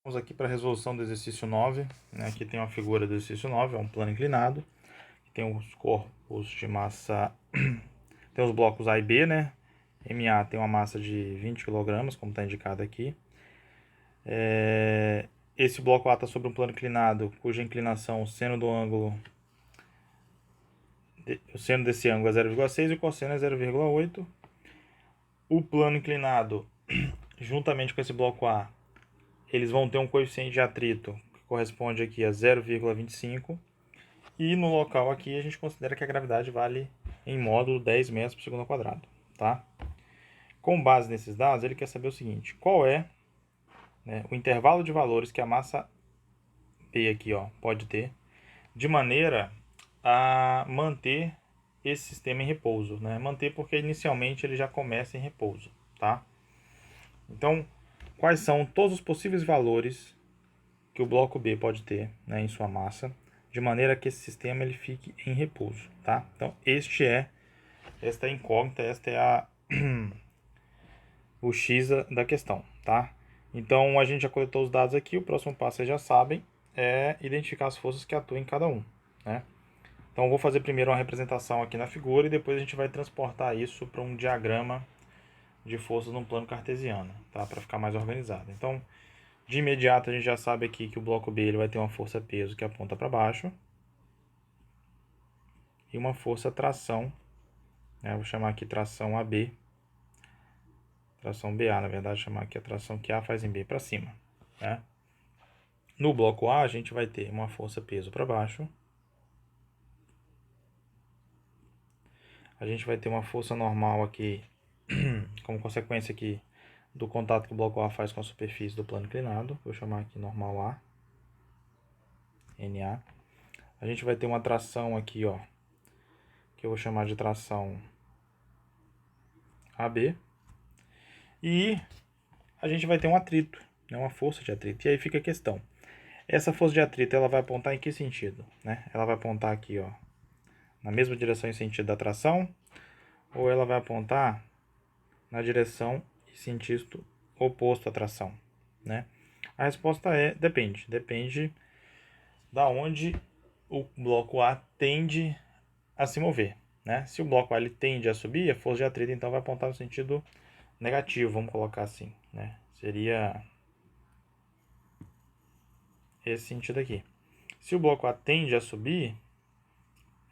Vamos aqui para a resolução do exercício 9, né? Aqui tem uma figura do exercício 9, é um plano inclinado, tem os corpos de massa, tem os blocos A e B, né? MA tem uma massa de 20 kg, como está indicado aqui. Esse bloco A está sobre um plano inclinado, cuja inclinação, o seno do ângulo, o seno desse ângulo é 0,6 e o cosseno é 0,8. O plano inclinado, juntamente com esse bloco A, eles vão ter um coeficiente de atrito que corresponde aqui a 0,25. E no local aqui a gente considera que a gravidade vale em módulo 10 metros por segundo ao quadrado, tá? Com base nesses dados, ele quer saber o seguinte: qual é, né, o intervalo de valores que a massa P aqui, ó, pode ter, de maneira a manter esse sistema em repouso, né? Manter porque inicialmente ele já começa em repouso, tá? Então, quais são todos os possíveis valores que o bloco B pode ter, né, em sua massa, de maneira que esse sistema ele fique em repouso, tá? Então, esta é a incógnita, esta é o X da questão, tá? Então, a gente já coletou os dados aqui, o próximo passo, vocês já sabem, é identificar as forças que atuam em cada um, né? Então, eu vou fazer primeiro uma representação aqui na figura e depois a gente vai transportar isso para um diagrama de forças num plano cartesiano, tá? Para ficar mais organizado. Então, de imediato, a gente já sabe aqui que o bloco B ele vai ter uma força-peso que aponta para baixo e uma força-tração, né? Vou chamar aqui tração AB, tração BA, na verdade, chamar aqui a tração que A faz em B para cima, né? No bloco A, a gente vai ter uma força-peso para baixo, a gente vai ter uma força normal aqui, como consequência aqui do contato que o bloco A faz com a superfície do plano inclinado, vou chamar aqui normal A, NA. A gente vai ter uma tração aqui, ó, que eu vou chamar de tração AB. E a gente vai ter um atrito, né, uma força de atrito. E aí fica a questão. Essa força de atrito, ela vai apontar em que sentido? Né? Ela vai apontar aqui, ó, na mesma direção e sentido da tração, ou ela vai apontar na direção e sentido oposto à tração, né? A resposta é depende. Depende da onde o bloco A tende a se mover, né? Se o bloco A ele tende a subir, a força de atrito então vai apontar no sentido negativo, vamos colocar assim, né? Seria esse sentido aqui. Se o bloco A tende a subir,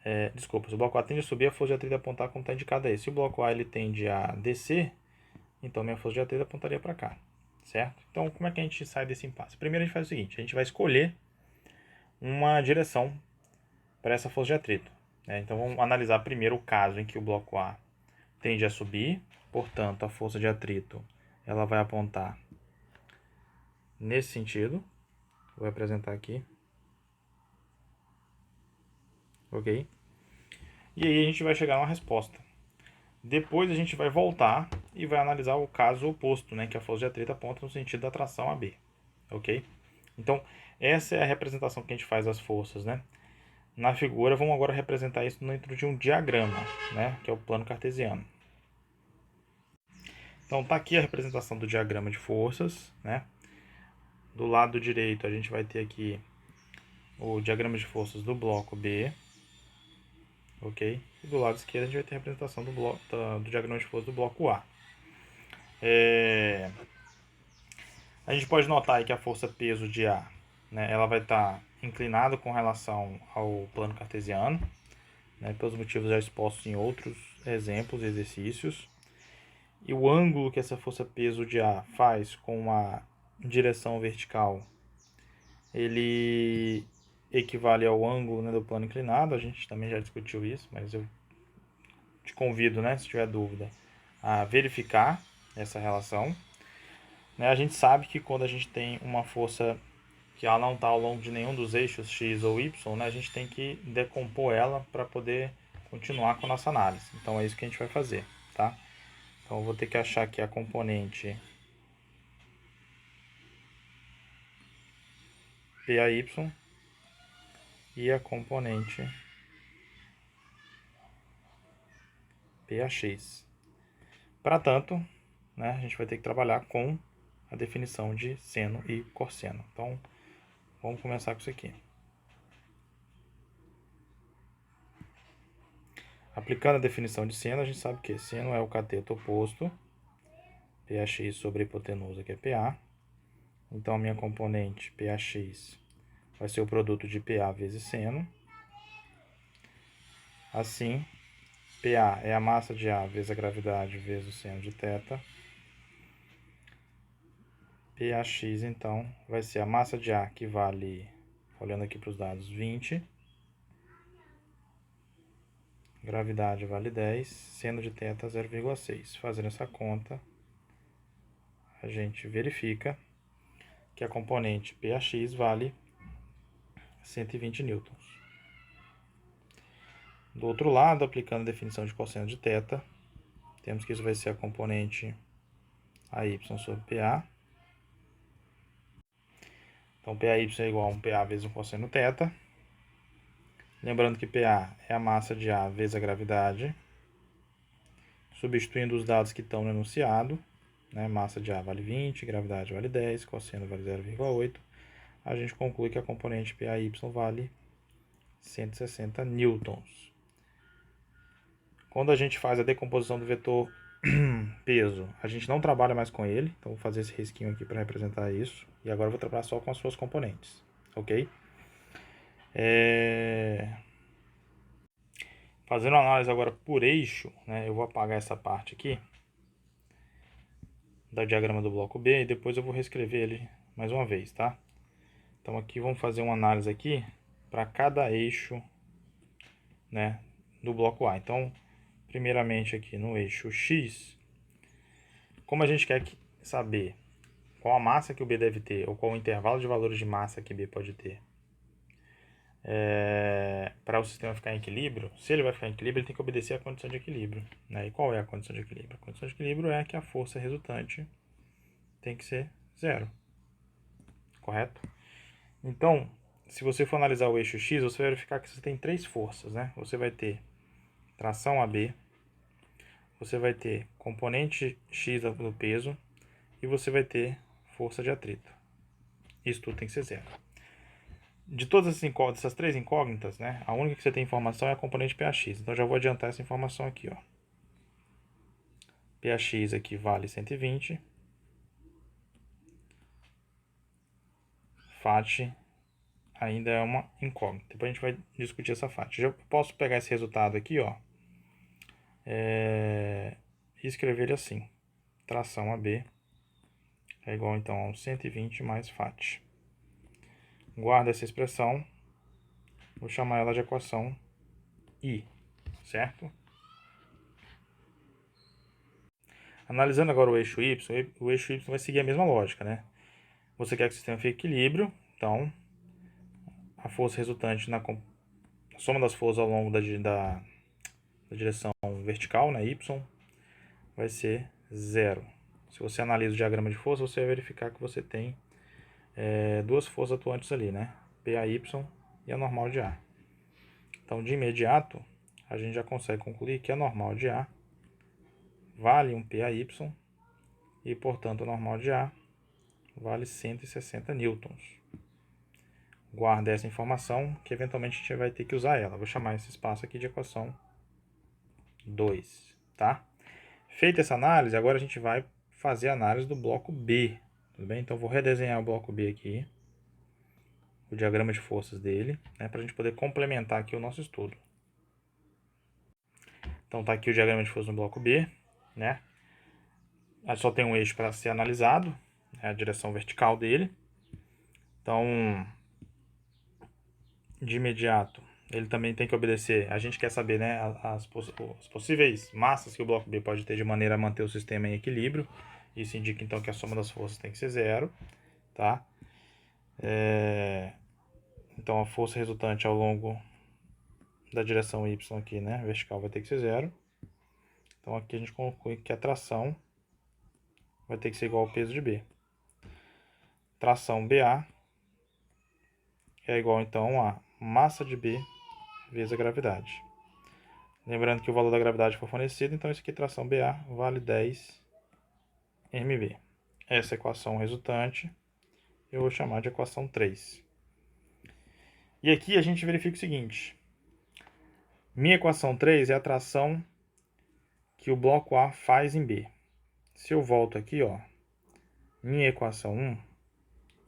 se o bloco A tende a subir, a força de atrito apontar como está indicado aí. Se o bloco A ele tende a descer, então minha força de atrito apontaria para cá, certo? Então, como é que a gente sai desse impasse? Primeiro a gente faz o seguinte, a gente vai escolher uma direção para essa força de atrito, né? Então, vamos analisar primeiro o caso em que o bloco A tende a subir, portanto, a força de atrito ela vai apontar nesse sentido. Vou apresentar aqui. Ok? E aí a gente vai chegar a uma resposta. Depois a gente vai voltar e vai analisar o caso oposto, né, que a força de atrito aponta no sentido da tração AB. Ok? Então, essa é a representação que a gente faz das forças, né? Na figura, vamos agora representar isso dentro de um diagrama, né, que é o plano cartesiano. Então, tá aqui a representação do diagrama de forças, né? Do lado direito, a gente vai ter aqui o diagrama de forças do bloco B, ok? E do lado esquerdo, a gente vai ter a representação do diagrama de forças do bloco A. A gente pode notar aí que a força peso de A, né, ela vai estar inclinada com relação ao plano cartesiano, né, pelos motivos já expostos em outros exemplos e exercícios. E o ângulo que essa força peso de A faz com a direção vertical, ele equivale ao ângulo, né, do plano inclinado. A gente também já discutiu isso, mas eu te convido, né, se tiver dúvida, a verificar essa relação. Né, a gente sabe que quando a gente tem uma força que ela não está ao longo de nenhum dos eixos x ou y, né, a gente tem que decompor ela para poder continuar com a nossa análise. Então é isso que a gente vai fazer, tá? Então eu vou ter que achar aqui a componente PAY e a componente PAX. Para tanto, né, a gente vai ter que trabalhar com a definição de seno e cosseno. Então, vamos começar com isso aqui. Aplicando a definição de seno, a gente sabe que seno é o cateto oposto, PAx sobre a hipotenusa, que é PA. Então, a minha componente PAx vai ser o produto de PA vezes seno. Assim, PA é a massa de A vezes a gravidade vezes o seno de θ. PAx, então, vai ser a massa de A, que vale, olhando aqui para os dados, 20. Gravidade vale 10, seno de θ 0,6. Fazendo essa conta, a gente verifica que a componente PAx vale 120 newtons. Do outro lado, aplicando a definição de cosseno de θ, temos que isso vai ser a componente AY sobre PA. Então, PAY é igual a um PA vezes um cosseno θ. Lembrando que PA é a massa de A vezes a gravidade. Substituindo os dados que estão no enunciado, né? Massa de A vale 20, gravidade vale 10, cosseno vale 0,8. A gente conclui que a componente PAY vale 160 newtons. Quando a gente faz a decomposição do vetor peso, a gente não trabalha mais com ele. Então, vou fazer esse risquinho aqui para representar isso. E agora eu vou trabalhar só com as suas componentes. Ok? Fazendo a análise agora por eixo, né, eu vou apagar essa parte aqui do diagrama do bloco B e depois eu vou reescrever ele mais uma vez, tá? Então aqui vamos fazer uma análise aqui para cada eixo, né, do bloco A. Então, primeiramente aqui no eixo X, como a gente quer saber qual a massa que o B deve ter, ou qual o intervalo de valores de massa que B pode ter, para o sistema ficar em equilíbrio, se ele vai ficar em equilíbrio, ele tem que obedecer à condição de equilíbrio, né? E qual é a condição de equilíbrio? A condição de equilíbrio é que a força resultante tem que ser zero, correto? Então, se você for analisar o eixo X, você vai verificar que você tem três forças, né? Você vai ter tração AB, você vai ter componente X do peso e você vai ter força de atrito. Isso tudo tem que ser zero. De todas essas três incógnitas, né, a única que você tem informação é a componente PAx. Então já vou adiantar essa informação aqui, ó. PAx aqui vale 120. FAT ainda é uma incógnita. Depois a gente vai discutir essa FAT. Já posso pegar esse resultado aqui, ó, e escrever ele assim. Tração AB é igual então a 120 mais FAT. Guarda essa expressão. Vou chamar ela de equação I, certo? Analisando agora o eixo Y vai seguir a mesma lógica, né? Você quer que o sistema fique em equilíbrio, então a força resultante a soma das forças ao longo da direção vertical, né, Y, vai ser zero. Se você analisa o diagrama de força, você vai verificar que você tem duas forças atuantes ali, né? PAY e a normal de A. Então, de imediato, a gente já consegue concluir que a normal de A vale um PAY e, portanto, a normal de A vale 160 newtons. Guarda essa informação, que eventualmente a gente vai ter que usar ela. Vou chamar esse espaço aqui de equação 2, tá? Feita essa análise, agora a gente vai fazer a análise do bloco B, tudo bem? Então, vou redesenhar o bloco B aqui, o diagrama de forças dele, né, para a gente poder complementar aqui o nosso estudo. Então, tá aqui o diagrama de forças no bloco B, né? Só tem um eixo para ser analisado, é a direção vertical dele. Então, de imediato, ele também tem que obedecer. A gente quer saber, né, as possíveis massas que o bloco B pode ter de maneira a manter o sistema em equilíbrio. Isso indica então que a soma das forças tem que ser zero, tá? Então a força resultante ao longo da direção Y aqui, né, vertical, vai ter que ser zero. Então aqui a gente conclui que a tração vai ter que ser igual ao peso de B. Tração BA é igual então a massa de B vezes a gravidade. Lembrando que o valor da gravidade foi fornecido, então isso aqui, tração BA, vale 10 MB. essa equação resultante eu vou chamar de equação 3. E aqui a gente verifica o seguinte. Minha equação 3 é a tração que o bloco A faz em B. Se eu volto aqui, ó, minha equação 1,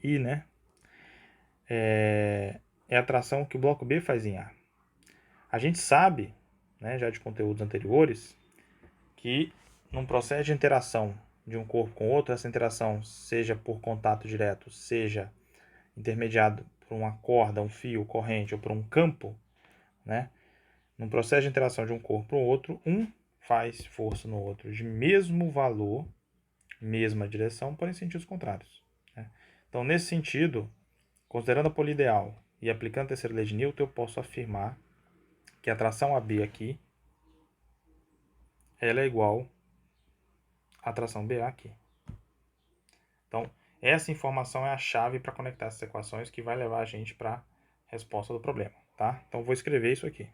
I, né? É a tração que o bloco B faz em A. A gente sabe, né, já de conteúdos anteriores, que num processo de interação de um corpo com outro, essa interação, seja por contato direto, seja intermediado por uma corda, um fio, corrente ou por um campo, né? Num processo de interação de um corpo para o outro, um faz força no outro de mesmo valor, mesma direção, porém em sentidos contrários, né? Então, nesse sentido, considerando a pole ideal e aplicando a terceira lei de Newton, eu posso afirmar que a tração AB aqui ela é igual à tração BA aqui. Então, essa informação é a chave para conectar essas equações que vai levar a gente para a resposta do problema, tá? Então, vou escrever isso aqui.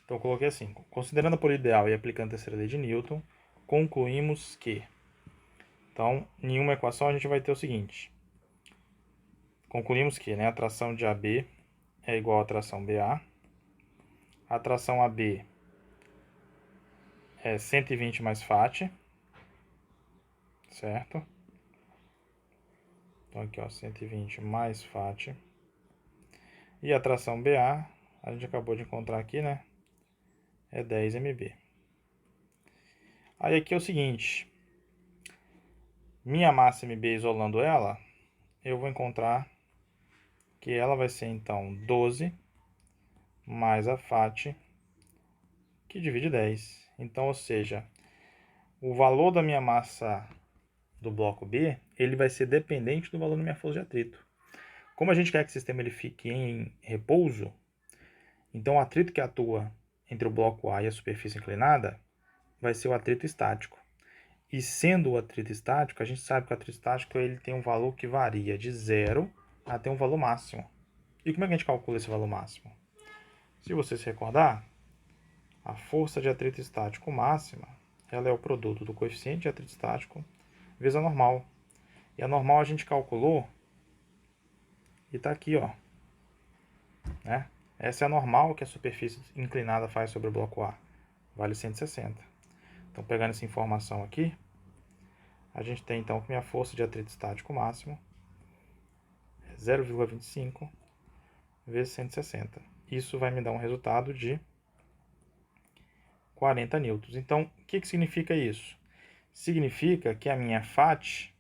Então, eu coloquei assim: considerando a pole ideal e aplicando a terceira lei de Newton, concluímos que... Então, em uma equação a gente vai ter o seguinte. Concluímos que, né, a tração de AB é igual à tração BA. A tração AB é 120 mais FAT, certo? Então aqui, ó, 120 mais FAT. E a tração BA, a gente acabou de encontrar aqui, né? É 10 MB. Aí aqui é o seguinte. Minha massa MB isolando ela, eu vou encontrar que ela vai ser, então, 12 mais a FAT, que divide 10. Então, ou seja, o valor da minha massa do bloco B, ele vai ser dependente do valor da minha força de atrito. Como a gente quer que o sistema ele fique em repouso, então o atrito que atua entre o bloco A e a superfície inclinada vai ser o atrito estático. E sendo o atrito estático, a gente sabe que o atrito estático ele tem um valor que varia de 0 até um valor máximo. E como é que a gente calcula esse valor máximo? Se você se recordar, a força de atrito estático máxima ela é o produto do coeficiente de atrito estático vezes a normal. E a normal a gente calculou e está aqui, ó, né? Essa é a normal que a superfície inclinada faz sobre o bloco A. Vale 160. Então, pegando essa informação aqui, a gente tem então que minha força de atrito estático máximo é 0,25 vezes 160. Isso vai me dar um resultado de 40 newtons. Então, o que significa isso? Significa que a minha FAT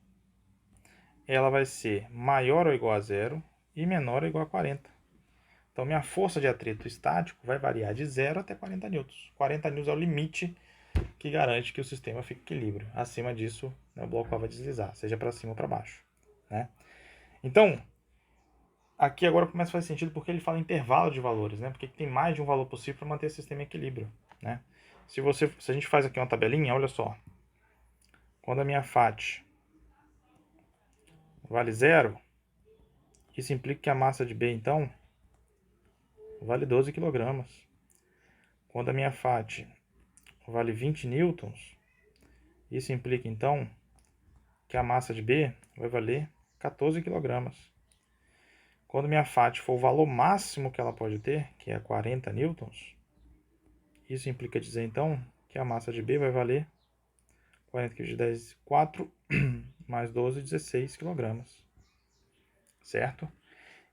ela vai ser maior ou igual a 0 e menor ou igual a 40. Então, minha força de atrito estático vai variar de 0 até 40 newtons. 40 newtons é o limite que garante que o sistema fique em equilíbrio. Acima disso, né, o bloco A vai deslizar, seja para cima ou para baixo, né? Então, aqui agora começa a fazer sentido porque ele fala intervalo de valores, né? Porque tem mais de um valor possível para manter o sistema em equilíbrio, né? Se a gente faz aqui uma tabelinha, olha só. Quando a minha FAT vale 0, isso implica que a massa de B, então, vale 12 kg. Quando a minha FAT vale 20 newtons, isso implica, então, que a massa de B vai valer 14 kg. Quando minha FAT for o valor máximo que ela pode ter, que é 40 newtons, isso implica dizer, então, que a massa de B vai valer 40 vezes 10, 4, mais 12, 16 kg. Certo?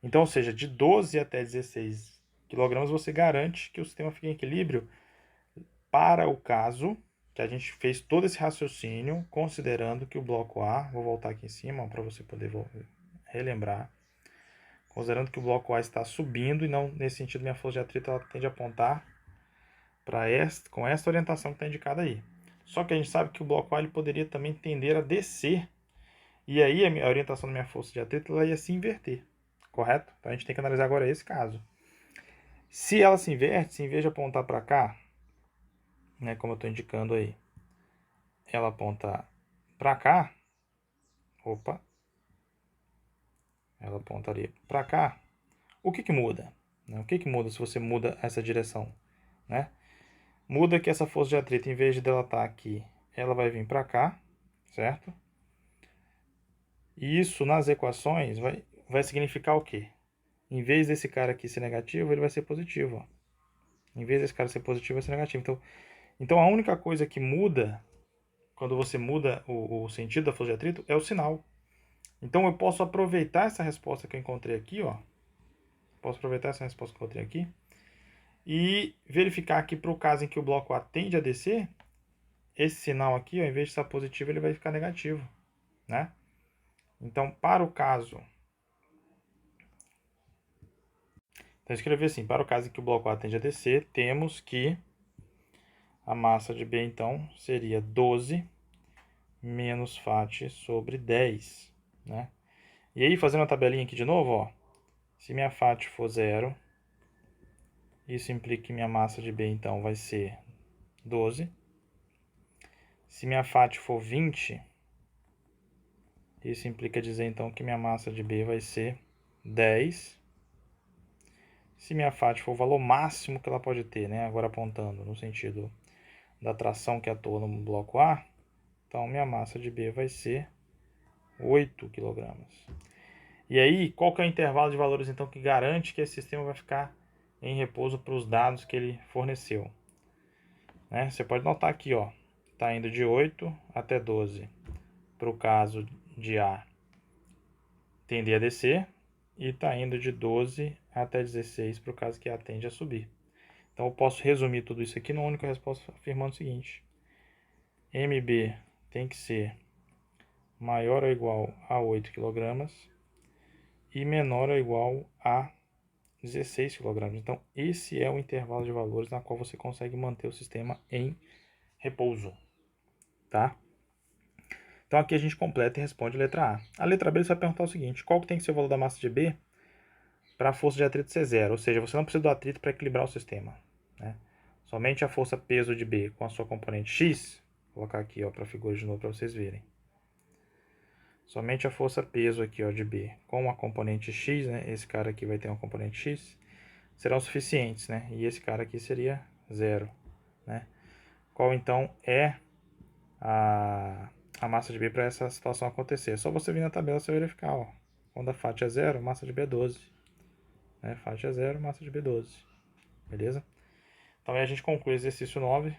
Então, ou seja, de 12 até 16 kg você garante que o sistema fique em equilíbrio para o caso que a gente fez todo esse raciocínio, considerando que o bloco A, vou voltar aqui em cima para você poder relembrar, considerando que o bloco A está subindo e não, nesse sentido, minha força de atrito ela tende a apontar com essa orientação que está indicada aí. Só que a gente sabe que o bloco A ele poderia também tender a descer, e aí a orientação da minha força de atrito ela ia se inverter, correto? Então a gente tem que analisar agora esse caso. Se ela se inverte, se em vez de apontar para cá, né, como eu estou indicando aí, ela aponta para cá, opa, ela apontaria para cá, o que muda? O que muda se você muda essa direção, né? Muda que essa força de atrito, em vez de dela estar aqui, ela vai vir para cá, certo? E isso nas equações vai significar o quê? Em vez desse cara aqui ser negativo, ele vai ser positivo. Ó. Em vez desse cara ser positivo, vai ser negativo. Então a única coisa que muda, quando você muda o sentido da força de atrito, é o sinal. Então eu posso aproveitar essa resposta que eu encontrei aqui, ó. Posso aproveitar essa resposta que eu encontrei aqui e verificar que para o caso em que o bloco A tende a descer, esse sinal aqui, ao invés de estar positivo, ele vai ficar negativo, né? Então, para o caso... Então, eu escrevi assim, para o caso em que o bloco A tende a descer, temos que a massa de B, então, seria 12 menos FAT sobre 10, né? E aí, fazendo a tabelinha aqui de novo, ó, se minha FAT for 0, isso implica que minha massa de B, então, vai ser 12. Se minha FAT for 20, isso implica dizer, então, que minha massa de B vai ser 10. Se minha FAT for o valor máximo que ela pode ter, né? Agora apontando no sentido da tração que atua no bloco A, então minha massa de B vai ser 8 kg. E aí, qual que é o intervalo de valores, então, que garante que esse sistema vai ficar em repouso para os dados que ele forneceu? Né? Você pode notar aqui, ó, está indo de 8 até 12 para o caso de A tender a descer, e está indo de 12 até 16 para o caso que A tende a subir. Então eu posso resumir tudo isso aqui numa única resposta afirmando o seguinte: MB tem que ser maior ou igual a 8 kg e menor ou igual a 16 kg. Então esse é o intervalo de valores na qual você consegue manter o sistema em repouso, tá? Então aqui a gente completa e responde a letra A. A letra B você vai perguntar o seguinte: qual que tem que ser o valor da massa de B para a força de atrito ser zero? Ou seja, você não precisa do atrito para equilibrar o sistema, né? Somente a força peso de B com a sua componente X, vou colocar aqui para a figura de novo para vocês verem. Somente a força peso aqui de B com a componente X, né? Esse cara aqui vai ter uma componente X, serão suficientes, né? E esse cara aqui seria zero, né? Qual então é a massa de B para essa situação acontecer? É só você vir na tabela e verificar, ó. Quando a FAT é zero, massa de B é 12. Né? FAT é zero, massa de B é 12. Beleza? Então aí a gente conclui o exercício 9.